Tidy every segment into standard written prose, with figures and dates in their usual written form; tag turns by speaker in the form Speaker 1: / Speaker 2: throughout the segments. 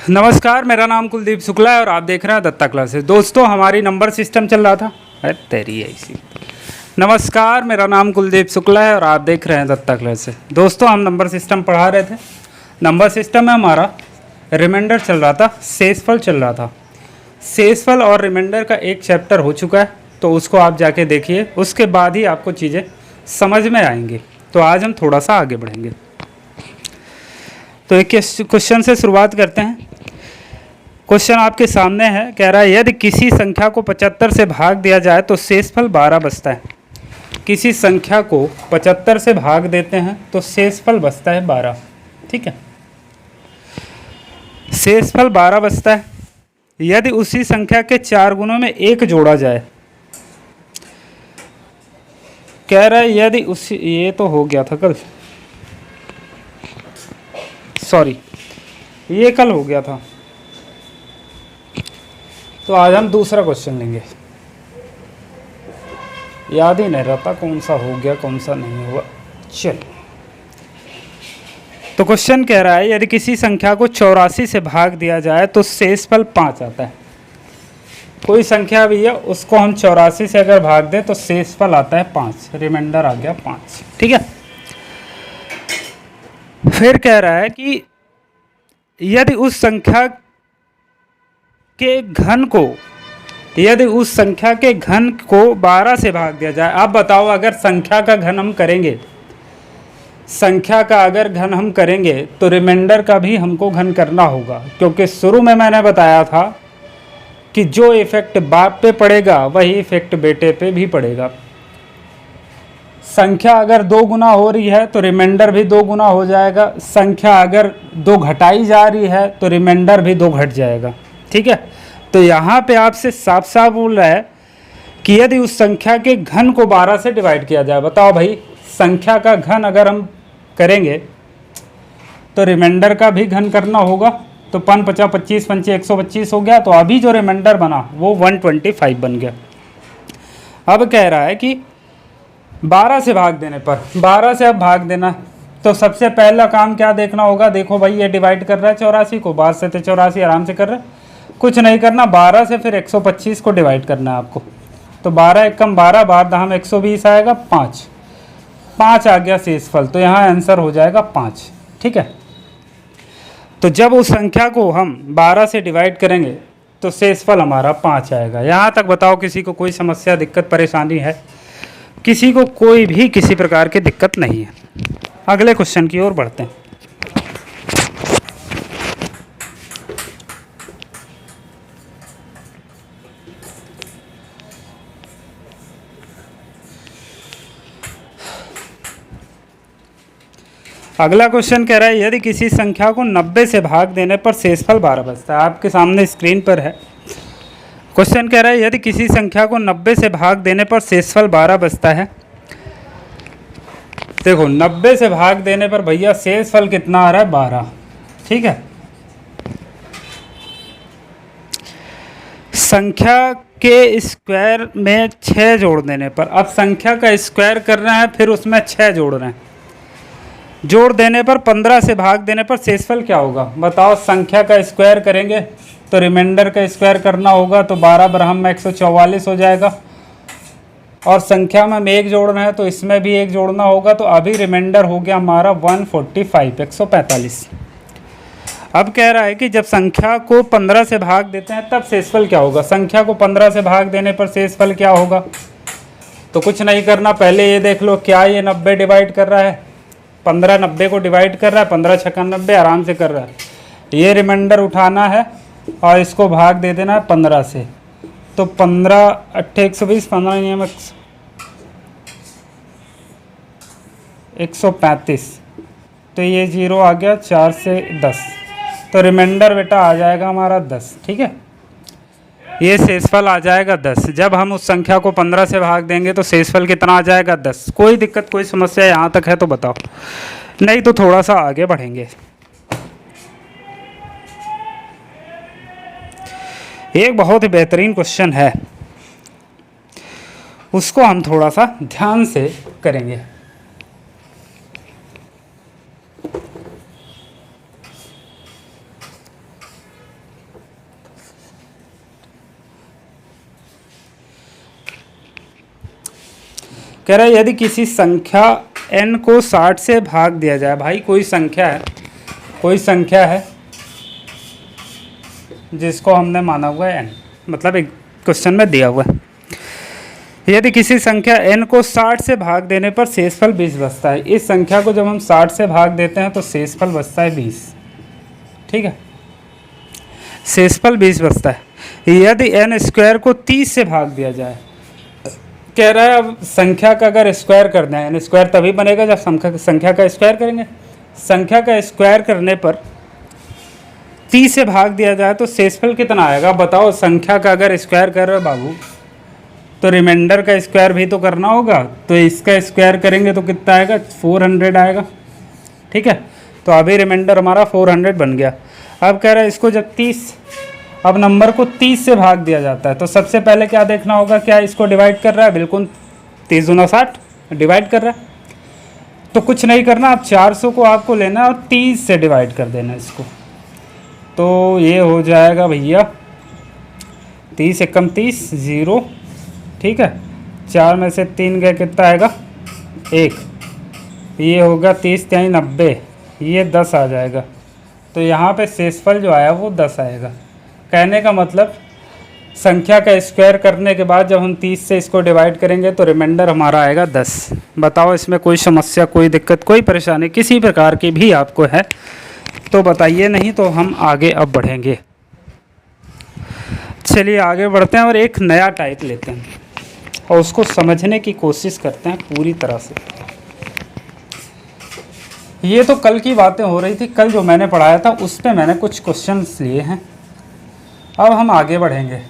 Speaker 1: नमस्कार, मेरा नाम कुलदीप शुक्ला है और आप देख रहे हैं दत्ता क्लासेस। दोस्तों, हमारी नंबर सिस्टम चल रहा था। अरे तेरी ऐसी। नमस्कार, मेरा नाम कुलदीप शुक्ला है और आप देख रहे हैं दत्ता क्लासेस। दोस्तों, हम नंबर सिस्टम पढ़ा रहे थे। नंबर सिस्टम में हमारा रिमाइंडर चल रहा था, शेषफल चल रहा था। शेषफल और रिमाइंडर का एक चैप्टर हो चुका है, तो उसको आप जाके देखिए, उसके बाद ही आपको चीज़ें समझ में आएंगी। तो आज हम थोड़ा सा आगे बढ़ेंगे। तो एक क्वेश्चन से शुरुआत करते हैं। क्वेश्चन आपके सामने है, कह रहा है यदि किसी संख्या को 75 से भाग दिया जाए तो शेषफल 12 बचता है। किसी संख्या को 75 से भाग देते हैं तो शेषफल बचता है 12। ठीक है, शेषफल 12 बचता है। यदि उसी संख्या के 4 गुणों में 1 जोड़ा जाए, कह रहा है यदि उसी, ये तो हो गया था कल, सॉरी ये कल हो गया था। तो आज हम दूसरा क्वेश्चन लेंगे। याद ही नहीं रहता कौन सा हो गया कौन सा नहीं हुआ। चल, तो क्वेश्चन कह रहा है यदि किसी संख्या को 84 से भाग दिया जाए तो शेषफल 5 आता है। कोई संख्या भी है, उसको हम 84 से अगर भाग दें तो शेषफल आता है 5, रिमाइंडर आ गया 5। ठीक है, फिर कह रहा है कि यदि उस संख्या के घन को, यदि उस संख्या के घन को 12 से भाग दिया जाए। आप बताओ, अगर संख्या का घन हम करेंगे, संख्या का अगर घन हम करेंगे तो रिमाइंडर का भी हमको घन करना होगा, क्योंकि शुरू में मैंने बताया था कि जो इफेक्ट बाप पे पड़ेगा वही इफेक्ट बेटे पे भी पड़ेगा। संख्या अगर 2 गुना हो रही है तो रिमाइंडर भी 2 गुना हो जाएगा। संख्या अगर 2 घटाई जा रही है तो रिमाइंडर भी 2 घट जाएगा। ठीक है, तो यहाँ पे आपसे साफ साफ बोल रहा है कि यदि उस संख्या के घन को 12 से डिवाइड किया जाए। बताओ भाई, संख्या का घन अगर हम करेंगे तो रिमाइंडर का भी घन करना होगा। तो 5 50 25 पंचे 125 हो गया। तो अभी जो रिमाइंडर बना वो 125 बन गया। अब कह रहा है कि 12 से भाग देने पर, 12 से अब भाग देना, तो सबसे पहला काम क्या देखना होगा। देखो भाई, ये डिवाइड कर रहा है 84 को, 12 से, तो 84 आराम से कर रहा है, कुछ नहीं करना। 12 से फिर 125 को डिवाइड करना है आपको। तो 12 एकम 12, 12 में 120 आएगा, 5 आ गया शेषफल। तो यहाँ आंसर हो जाएगा 5। ठीक है, तो जब उस संख्या को हम 12 से डिवाइड करेंगे तो शेषफल हमारा 5 आएगा। यहाँ तक बताओ, किसी को कोई समस्या, दिक्कत, परेशानी है? किसी को कोई भी किसी प्रकार की दिक्कत नहीं है। अगले क्वेश्चन की ओर बढ़ते हैं। अगला क्वेश्चन कह रहा है यदि किसी संख्या को 90 से भाग देने पर शेषफल 12 बचता है। आपके सामने स्क्रीन पर है। क्वेश्चन कह रहा है यदि किसी संख्या को 90 से भाग देने पर शेषफल 12 बचता है। देखो, 90 से भाग देने पर भैया शेषफल कितना आ रहा है? 12। ठीक है, संख्या के स्क्वायर में 6 जोड़ देने पर, अब संख्या का स्क्वायर कर रहे हैं फिर उसमें 6 जोड़ रहे हैं, जोड़ देने पर 15 से भाग देने पर शेषफल क्या होगा? बताओ, संख्या का स्क्वायर करेंगे तो रिमाइंडर का स्क्वायर करना होगा, तो 12 बरहम में 144 हो जाएगा। और संख्या में हम 1 जोड़ रहे हैं तो इसमें भी 1 जोड़ना होगा। तो अभी रिमाइंडर हो गया हमारा 145, 145। अब कह रहा है कि जब संख्या को 15 से भाग देते हैं तब शेषफल क्या होगा? संख्या को 15 से भाग देने पर शेषफल क्या होगा? तो कुछ नहीं करना, पहले ये देख लो, क्या ये 90 डिवाइड कर रहा है? 15 90 को डिवाइड कर रहा है, 15 छक्का 90 आराम से कर रहा है। ये रिमाइंडर उठाना है और इसको भाग दे देना है 15 से। तो 15 8 120, 15 नियम 135। तो ये 0 आ गया, 4 से 10। तो रिमाइंडर बेटा आ जाएगा हमारा 10। ठीक है, ये शेषफल आ जाएगा 10। जब हम उस संख्या को 15 से भाग देंगे तो शेषफल कितना आ जाएगा? 10। कोई दिक्कत, कोई समस्या यहाँ तक है तो बताओ, नहीं तो थोड़ा सा आगे बढ़ेंगे। एक बहुत ही बेहतरीन क्वेश्चन है, उसको हम थोड़ा सा ध्यान से करेंगे। कह रहा है यदि किसी संख्या n को 60 से भाग दिया जाए, भाई कोई संख्या है जिसको हमने माना हुआ है n, मतलब एक क्वेश्चन में दिया हुआ है, यदि किसी संख्या n को 60 से भाग देने पर शेषफल 20 बचता है। इस संख्या को जब हम 60 से भाग देते हैं तो शेषफल बचता है 20, ठीक है, शेषफल 20 बचता है। यदि n स्क्वायर को 30 से भाग दिया जाए, कह रहा है अब संख्या का अगर स्क्वायर करना है, n स्क्वायर तभी बनेगा जब संख्या का स्क्वायर करेंगे। संख्या का स्क्वायर करने पर 30 से भाग दिया जाए तो शेषफल कितना आएगा बताओ। संख्या का अगर स्क्वायर कर रहे हो बाबू तो रिमाइंडर का स्क्वायर भी तो करना होगा, तो इसका स्क्वायर करेंगे तो कितना आएगा, 400 आएगा, ठीक है। तो अभी रिमाइंडर हमारा 400 बन गया। अब कह रहा है इसको जब 30, अब नंबर को 30 से भाग दिया जाता है तो सबसे पहले क्या देखना होगा, क्या इसको डिवाइड कर रहा है, बिल्कुल 30 दूना 60 डिवाइड कर रहा है। तो कुछ नहीं करना, अब 400 को आपको लेना और 30 से डिवाइड कर देना इसको, तो ये हो जाएगा भैया 30 एकम 30 0, ठीक है। 4 में से 3 गए कितना आएगा 1, ये होगा 30 3 90, ये 10 आ जाएगा। तो यहाँ पे शेषफल जो आया वो 10 आएगा। कहने का मतलब संख्या का स्क्वायर करने के बाद जब हम 30 से इसको डिवाइड करेंगे तो रिमाइंडर हमारा आएगा 10। बताओ इसमें कोई समस्या, कोई दिक्कत, कोई परेशानी किसी प्रकार की भी आपको है तो बताइए, नहीं तो हम आगे अब बढ़ेंगे। चलिए आगे बढ़ते हैं और एक नया टाइप लेते हैं और उसको समझने की कोशिश करते हैं पूरी तरह से। ये तो कल की बातें हो रही थी, कल जो मैंने पढ़ाया था उस पे मैंने कुछ क्वेश्चंस लिए हैं। अब हम आगे बढ़ेंगे।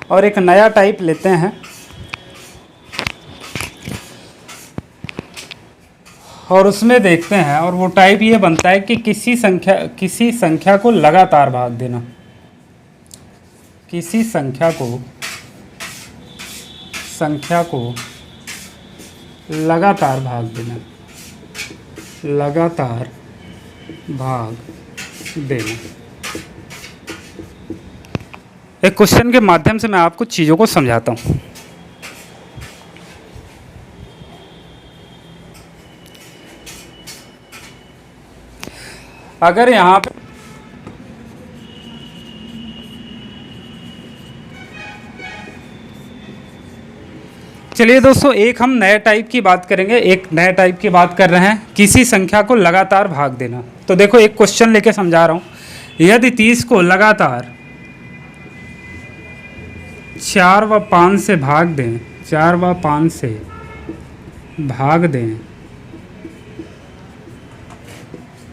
Speaker 1: और एक नया टाइप लेते हैं और उसमें देखते हैं, और वो टाइप ये बनता है कि किसी संख्या को लगातार भाग देना, किसी संख्या को लगातार भाग देना, लगातार भाग देना। एक क्वेश्चन के माध्यम से मैं आपको चीज़ों को समझाता हूँ। अगर यहाँ पे चलिए दोस्तों, एक हम नए टाइप की बात करेंगे, एक नए टाइप की बात कर रहे हैं, किसी संख्या को लगातार भाग देना। तो देखो एक क्वेश्चन लेके समझा रहा हूँ। यदि 30 को लगातार 4 व 5 से भाग दें, 4 व 5 से भाग दें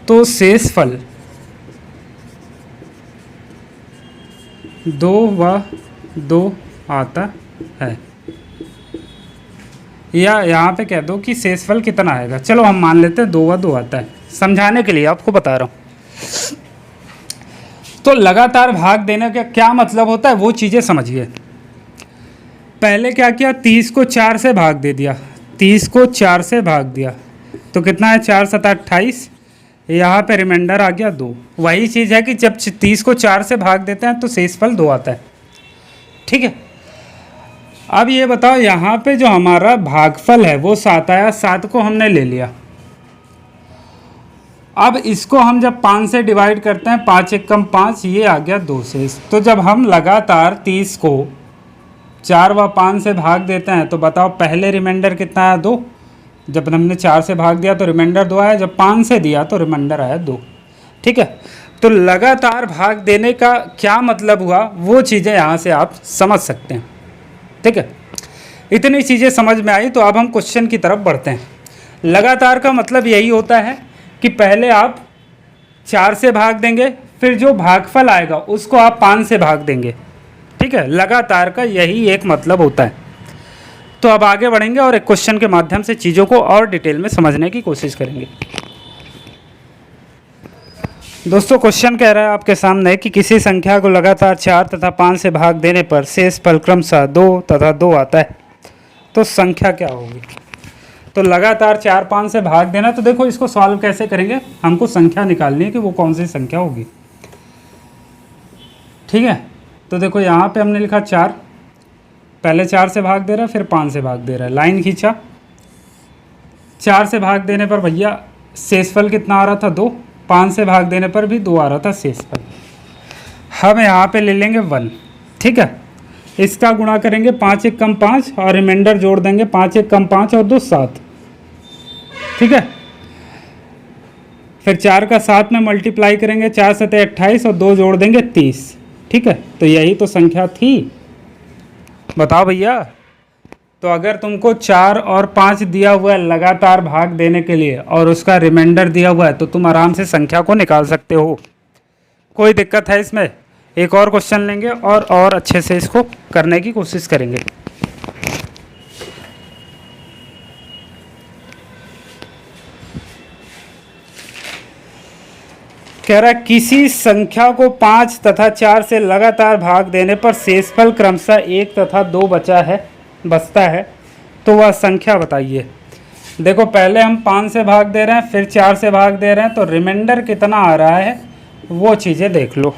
Speaker 1: तो शेषफल 2 व 2 आता है। या यहाँ पे कह दो कि शेषफल कितना आएगा। चलो हम मान लेते हैं 2 व 2 आता है, समझाने के लिए आपको बता रहा हूँ। तो लगातार भाग देने का क्या मतलब होता है वो चीज़ें समझिए। पहले क्या किया, 30 को 4 से भाग दे दिया, 30 को 4 से भाग दिया तो कितना है, 4 7 28, यहाँ पे रिमाइंडर आ गया 2। वही चीज़ है कि जब 30 को 4 से भाग देते हैं तो शेषफल 2 आता है, ठीक है। अब ये बताओ यहाँ पे जो हमारा भागफल है वो 7 आया, 7 को हमने ले लिया। अब इसको हम जब 5 से डिवाइड करते हैं, 5 एकम 5, ये आ गया 2 से। तो जब हम लगातार 30 को 4 व 5 से भाग देते हैं तो बताओ पहले रिमाइंडर कितना आया, 2। जब हमने 4 से भाग दिया तो रिमाइंडर 2 आया, जब 5 से दिया तो रिमाइंडर आया 2, ठीक है। तो लगातार भाग देने का क्या मतलब हुआ वो चीज़ें यहाँ से आप समझ सकते हैं, ठीक है। इतनी चीज़ें समझ में आई तो अब हम क्वेश्चन की तरफ बढ़ते हैं। लगातार का मतलब यही होता है कि पहले आप 4 से भाग देंगे, फिर जो भागफल आएगा उसको आप 5 से भाग देंगे, ठीक है। लगातार का यही एक मतलब होता है। तो अब आगे बढ़ेंगे और एक क्वेश्चन के माध्यम से चीज़ों को और डिटेल में समझने की कोशिश करेंगे। दोस्तों क्वेश्चन कह रहा है आपके सामने कि किसी संख्या को लगातार 4 तथा 5 से भाग देने पर शेषफल क्रमशः 2 तथा 2 आता है, तो संख्या क्या होगी। तो लगातार 4 5 से भाग देना, तो देखो इसको सॉल्व कैसे करेंगे, हमको संख्या निकालनी है कि वो कौन सी संख्या होगी। ठीक है। तो देखो यहाँ पे हमने लिखा 4, पहले 4 से भाग दे रहा है, फिर 5 से भाग दे रहा है, लाइन खींचा। 4 से भाग देने पर भैया शेषफल कितना आ रहा था 2, 5 से भाग देने पर भी 2 आ रहा था शेषफल। हम यहाँ पे ले लेंगे 1, ठीक है। इसका गुणा करेंगे 5 1 कम 5 और रिमाइंडर जोड़ देंगे 5 1 कम 5 और 2 7, ठीक है। फिर 4 का 7 में मल्टीप्लाई करेंगे, 4 7 28 और 2 जोड़ देंगे 30, ठीक है। तो यही तो संख्या थी। बताओ भैया, तो अगर तुमको 4 और 5 दिया हुआ है लगातार भाग देने के लिए और उसका रिमाइंडर दिया हुआ है, तो तुम आराम से संख्या को निकाल सकते हो, कोई दिक्कत है इसमें। एक और क्वेश्चन लेंगे और अच्छे से इसको करने की कोशिश करेंगे। कह रहा है किसी संख्या को 5 तथा 4 से लगातार भाग देने पर शेषफल क्रमशः 1 तथा 2 बचता है, तो वह संख्या बताइए। देखो पहले हम 5 से भाग दे रहे हैं, फिर 4 से भाग दे रहे हैं, तो रिमाइंडर कितना आ रहा है वो चीज़ें देख लो।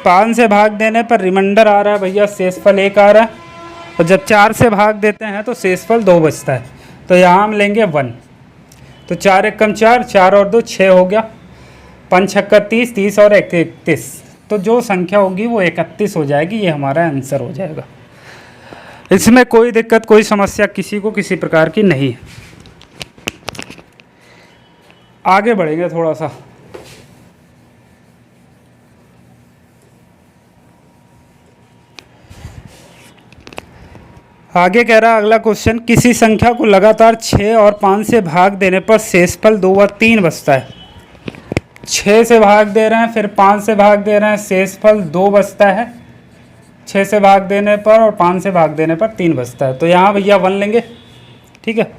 Speaker 1: 5 से भाग देने पर रिमाइंडर आ रहा है भैया शेषफल 1 आ रहा है, और जब 4 से भाग देते हैं तो शेषफल 2 बचता है। तो यहाँ हम लेंगे 1, तो 4 1 कम 4, 4 और 2 6 हो गया, 5 6 30, 30 और 31, तो जो संख्या होगी वो 31 हो जाएगी। ये हमारा आंसर हो जाएगा। इसमें कोई दिक्कत, कोई समस्या किसी को किसी प्रकार की नहीं है। आगे बढ़ेंगे थोड़ा सा। आगे कह रहा है अगला क्वेश्चन, किसी संख्या को लगातार 6 और 5 से भाग देने पर शेषफल 2 व 3 बचता है। 6 से भाग दे रहे हैं, फिर 5 से भाग दे रहे हैं, शेषफल 2 बचता है। 6 से भाग देने पर और 5 से भाग देने पर 3 बचता है। तो यहाँ भैया 1 लेंगे, ठीक है।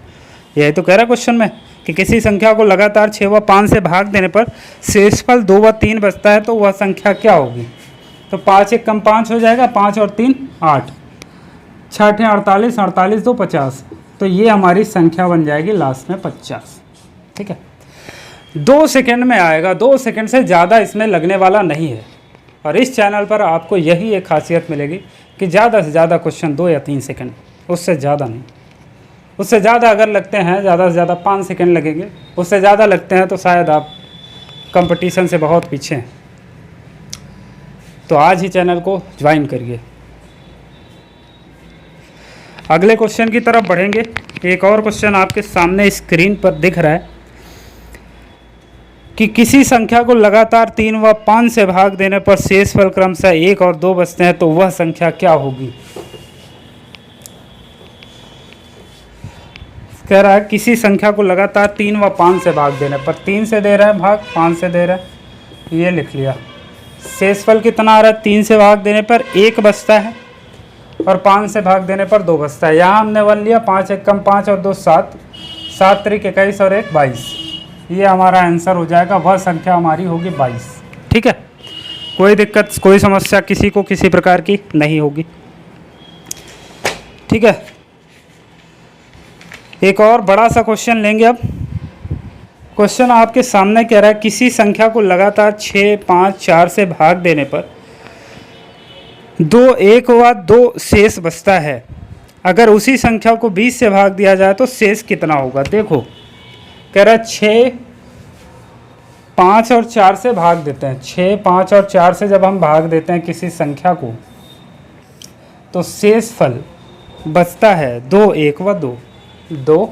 Speaker 1: यही तो कह रहा है क्वेश्चन में कि किसी संख्या को लगातार 6 व 5 से भाग देने पर शेषफल 2 व 3 बचता है, तो वह संख्या क्या होगी। तो 5 1 कम 5 हो जाएगा, 5 और 3 8, 6 8 48, 48 2 50, तो ये हमारी संख्या बन जाएगी लास्ट में 50, ठीक है। 2 सेकंड में आएगा, 2 सेकंड से ज़्यादा इसमें लगने वाला नहीं है। और इस चैनल पर आपको यही एक खासियत मिलेगी कि ज़्यादा से ज़्यादा क्वेश्चन 2 या 3 सेकंड, उससे ज़्यादा नहीं। उससे ज़्यादा अगर लगते हैं, ज़्यादा से ज़्यादा 5 सेकंड लगेंगे, उससे ज़्यादा लगते हैं तो शायद आप कंपटीशन से बहुत पीछे हैं। तो आज ही चैनल को ज्वाइन करिए। अगले क्वेश्चन की तरफ बढ़ेंगे। एक और क्वेश्चन आपके सामने स्क्रीन पर दिख रहा है कि किसी संख्या को लगातार 3 व 5 से भाग देने पर शेषफल क्रमशः 1 और 2 बचते हैं, तो वह संख्या क्या होगी। कह रहा है किसी संख्या को लगातार 3 व 5 से भाग देने पर, 3 से दे रहा है भाग, 5 से दे रहा है, ये लिख लिया। शेषफल कितना आ रहा है, 3 से भाग देने पर 1 बचता है और 5 से भाग देने पर 2 बचता है। यहाँ हमने 1 लिया, 5 1 कम 5 और 2 7, 7 3 21 और 1 22, ये हमारा आंसर हो जाएगा। वह संख्या हमारी होगी 22, ठीक है। कोई दिक्कत, कोई समस्या किसी को किसी प्रकार की नहीं होगी, ठीक है। एक और बड़ा सा क्वेश्चन लेंगे अब। क्वेश्चन आपके सामने कह रहा है किसी संख्या को लगातार 6 5 4 से भाग देने पर 2 1 व 2 शेष बचता है। अगर उसी संख्या को 20 से भाग दिया जाए तो शेष कितना होगा। देखो कह रहा है 6 5 और 4 से भाग देते हैं, 6 5 और 4 से जब हम भाग देते हैं किसी संख्या को, तो शेषफल बचता है 2 1 व 2, 2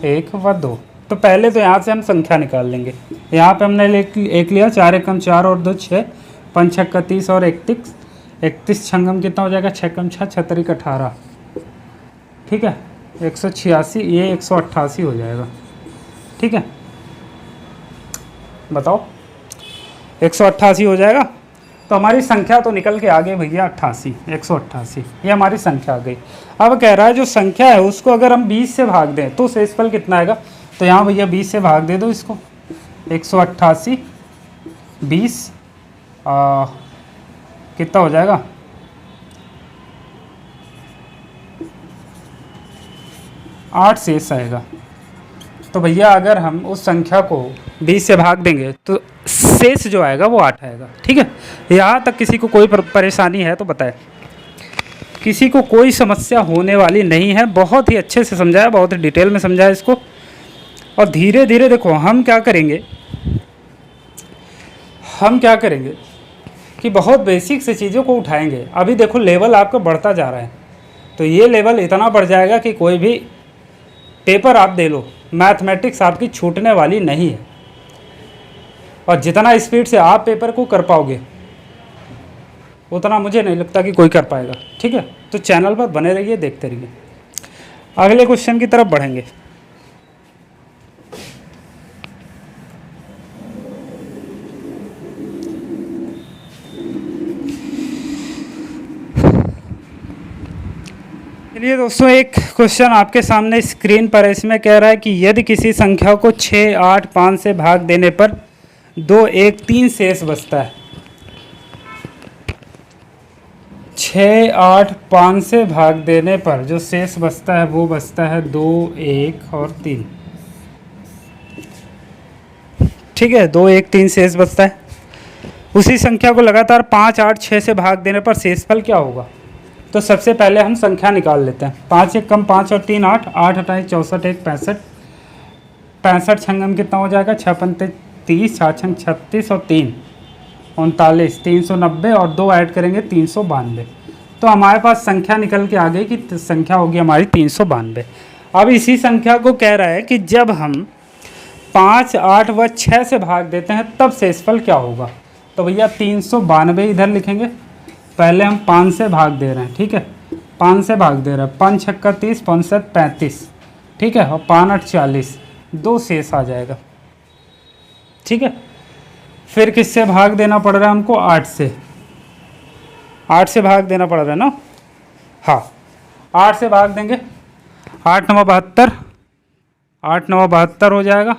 Speaker 1: 1 व 2। तो पहले तो यहाँ से हम संख्या निकाल लेंगे। यहाँ पे हमने एक लिया, 4 1 कम 4 और 2 6, 5 6 31 और 31, 31 छंगम कितना हो जाएगा, 6 कम 6 6 3 18, ठीक है। 186, ये 188 हो जाएगा, ठीक है। बताओ 188 हो जाएगा। तो हमारी संख्या तो निकल के आ गई भैया 88, 188, ये हमारी संख्या आ गई। अब कह रहा है जो संख्या है उसको अगर हम 20 से भाग दें तो शेषफल कितना आएगा। तो यहाँ भैया 20 से भाग दे दो इसको, 188 20 कितना हो जाएगा, 8 शेष आएगा। तो भैया अगर हम उस संख्या को 20 से भाग देंगे तो शेष जो आएगा वो 8 आएगा। ठीक है, यहाँ तक किसी को कोई परेशानी है तो बताएं। किसी को कोई समस्या होने वाली नहीं है, बहुत ही अच्छे से समझाया, बहुत ही डिटेल में समझाया इसको। और धीरे धीरे देखो हम क्या करेंगे कि बहुत बेसिक से चीज़ों को उठाएंगे। अभी देखो लेवल आपका बढ़ता जा रहा है, तो ये लेवल इतना बढ़ जाएगा कि कोई भी पेपर आप दे लो, मैथमेटिक्स आपकी छूटने वाली नहीं है। और जितना स्पीड से आप पेपर को कर पाओगे उतना मुझे नहीं लगता कि कोई कर पाएगा। ठीक है, तो चैनल पर बने रहिए, देखते रहिए। अगले क्वेश्चन की तरफ बढ़ेंगे। चलिए दोस्तों, एक क्वेश्चन आपके सामने स्क्रीन पर है। इसमें कह रहा है कि यदि किसी संख्या को 6, 8, 5 से भाग देने पर 2, 1, 3 शेष बचता है। 6, 8, 5 से भाग देने पर जो शेष बचता है वो बचता है 2, 1 और 3। ठीक है, 2, 1, 3 शेष बचता है। उसी संख्या को लगातार 5, 8, 6 से भाग देने पर शेषफल क्या होगा? तो सबसे पहले हम संख्या निकाल लेते हैं। 5 1 कम 5 और 3 8, 8 28 64 1 65, 65 छंगम कितना हो जाएगा? 6 पंते 30, 4 छंग 36 और 3 39, 390 और 2 ऐड करेंगे 392। तो हमारे पास संख्या निकल के आ गई कि संख्या होगी हमारी 392। अब इसी संख्या को कह रहा है कि जब हम 5, 8 व 6 से भाग देते हैं तब शेषफल क्या होगा? तो भैया 392 इधर लिखेंगे। पहले हम 5 से भाग दे रहे हैं। ठीक है, 5 से भाग दे रहे हैं। 5 छक्का 30, 5 7 35। ठीक है, और 5 8 40, 2 शेष आ जाएगा। ठीक है, फिर किससे भाग देना पड़ रहा है हमको? 8 से। 8 से भाग देना पड़ रहा है ना? हाँ, 8 से भाग देंगे। 8 9 72, 8 9 72 हो जाएगा।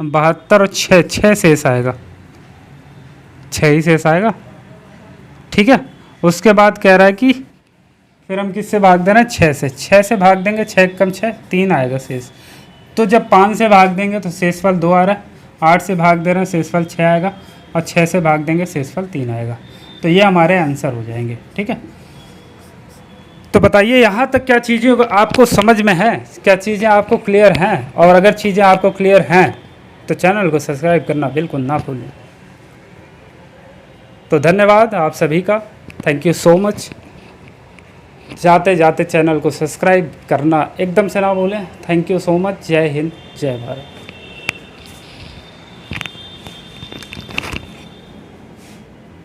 Speaker 1: 72 और 6 शेष आएगा, 6 ही शेष आएगा। ठीक है, उसके बाद कह रहा है कि फिर हम किससे भाग देना है? 6 से। 6 से भाग देंगे, 6 कम 6 3 आएगा शेष। तो जब 5 से भाग देंगे तो शेषफल 2 आ रहा है। 8 से भाग दे रहे हैं, शेषफल 6 आएगा। और 6 से भाग देंगे, शेषफल 3 आएगा। तो ये हमारे आंसर हो जाएंगे। ठीक है, तो बताइए यहाँ तक क्या चीज़ें आपको समझ में है, क्या चीज़ें आपको क्लियर हैं? और अगर चीज़ें आपको क्लियर हैं तो चैनल को सब्सक्राइब करना बिल्कुल ना भूलें। तो धन्यवाद आप सभी का, थैंक यू सो मच। जाते जाते चैनल को सब्सक्राइब करना एकदम से ना भूलें। Thank you so much. जय हिंद, जय भारत।